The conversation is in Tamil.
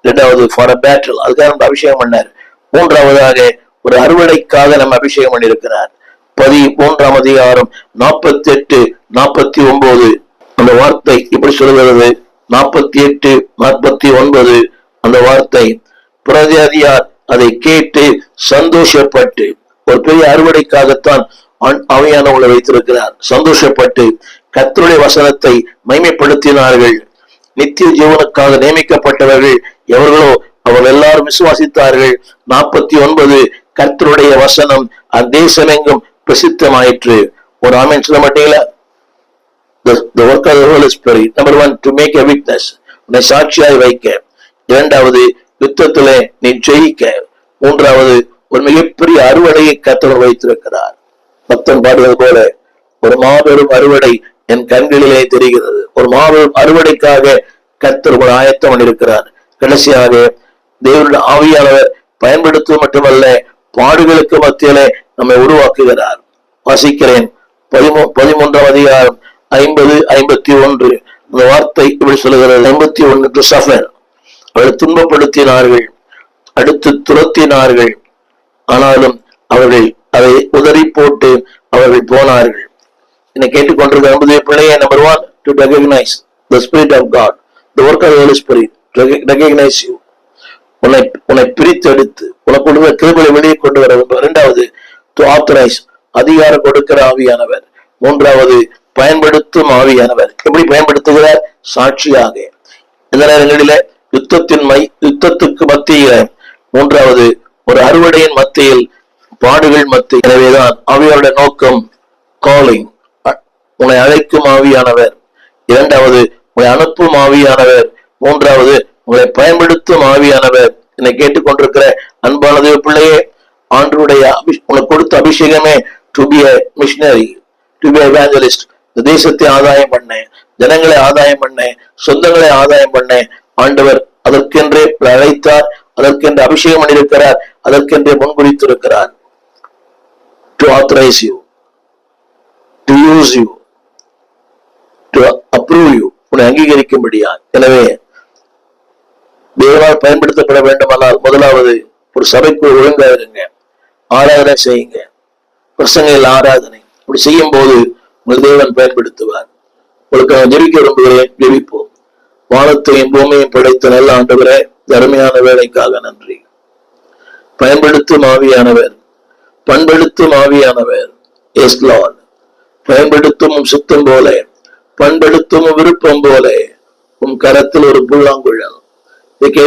இரண்டாவது ஃபார் அ பேட்டில், அதுக்காக நம்ம அபிஷேகம் பண்ணார். மூன்றாவதாக ஒரு அறுவடைக்காக நம்ம அபிஷேகம் பண்ணியிருக்கிறார். 13ஆம் அதிகாரம் 48, 49 அந்த வார்த்தை இப்படி சொல்கிறது. 48, 49 அந்த வார்த்தை, புறஜாதியார் அதை கேட்டு சந்தோஷப்பட்டு, ஒரு பெரிய அறுவடைக்காகத்தான் ஆவியானவர்களை வைத்திருக்கிறார். சந்தோஷப்பட்டு கர்த்தருடைய வசனத்தை மகிமைப்படுத்தினார்கள். நித்திய ஜீவனுக்காக நியமிக்கப்பட்டவர்கள் எவர்களோ அவர்கள் எல்லாரும் விசுவாசித்தார்கள். 49 கர்த்தருடைய வசனம் அத்தேசமெங்கும் பிரசித்தமாயிற்று. ஒரு ஆமென் சொல்ல மாட்டீங்களா? The work of the Holy Spirit. Number 1, to make a witness, உன்னை சாட்சியாய் வைக்க. இரண்டாவது, யுத்தத்திலே நீ ஜெயிக்க. மூன்றாவது, ஒரு மிகப்பெரிய அறுவடையை கர்த்தர் வைத்திருக்கிறார். பக்தன் பாடுவது போல, ஒரு மாபெரும் அறுவடை என் கண்களிலே தெரிகிறது. ஒரு மாபெரும் அறுவடைக்காக கர்த்தர் ஒரு ஆயத்தம் பண்ணியிருக்கிறார். கடைசியாக தேவனுடைய ஆவியானவர் பயன்படுத்துவது மட்டுமல்ல, பாடுகளுக்கு மத்தியிலே நம்மை உருவாக்குகிறார். வாசிக்கிறேன் 13ஆம் அதிகாரம் 50, 51 அந்த வார்த்தை இப்படி சொல்லுகிறது. 51 to suffer, அவர்கள் துன்பப்படுத்தினார்கள், அடுத்து துரத்தினார்கள், ஆனாலும் அவர்கள் அதை உதறி போட்டு அவர்கள் போனார்கள். என்னை கேட்டுக்கொண்டிருக்கிற அன்புடைய பிள்ளையை, number 1, to recognize the Spirit of God, the work of the Holy Spirit, recognize you, உன்னை பிரித்தெடுத்து உனக்குள்ள கிருபையை வெளியே கொண்டு வர வேண்டும். இரண்டாவது, to authorize, அதிகாரம் கொடுக்கிற ஆவியானவர். மூன்றாவது, பயன்படுத்தும் ஆவியானவர். எப்படி பயன்படுத்துகிறார்? சாட்சியாக. இந்த நேரங்களில யுத்தத்துக்கு மத்தியில, மூன்றாவது ஒரு அறுவடையின் மத்தியில், பாடுகள் மத்தியில். எனவேதான் ஆவியாருடைய நோக்கம் காலிங், உன்னை அழைக்கும் ஆவியானவர். இரண்டாவது, உன்னை அனுப்பும் ஆவியானவர். மூன்றாவது, உங்களை பயன்படுத்தும் ஆவியானவர். என்னை கேட்டுக்கொண்டிருக்கிற அன்பான தேவ பிள்ளையே, ஆண்டவருடைய உனக்கு கொடுத்த அபிஷேகமே to be a missionary, to be evangelist. இந்த தேசத்தை ஆதாயம் பண்ண, ஜனங்களை ஆதாயம் பண்ண, சொந்தங்களை ஆதாயம் பண்ண ஆண்டவர் அதற்கென்றே அழைத்தார், அதற்கென்று அபிஷேகம் பண்ணியிருக்கிறார், அதற்கென்றே முன்குறித்திருக்கிறார். To authorize you, to use you, to approve you, உன்னை அங்கீகரிக்கும்படியா. எனவே தேவனால் பயன்படுத்தப்பட வேண்டுமானால், முதலாவது ஒரு சபைக்கு ஒழுங்கா இருங்க, ஆராதனை செய்யுங்க, பிரசங்கையில் ஆராதனை. இப்படி செய்யும் போது உங்கள் தேவன் பயன்படுத்துவார். உங்களுக்கு நான் ஜெபிக்க விரும்புகிறேன். ஜெபிப்போம். வானத்தையும் பூமியையும் படைத்த நல்ல ஆண்டவரே, அருமையான வேலைக்காக நன்றி. பயன்படுத்தும் ஆவியானவர், பண்படுத்தும் ஆவியானவர். எஸ் லார்ட், பயன்படுத்தும் சுத்தம் போல, பண்படுத்தும் விருப்பம் போல, உம் கரத்தில் ஒரு புல்லாங்குழல்.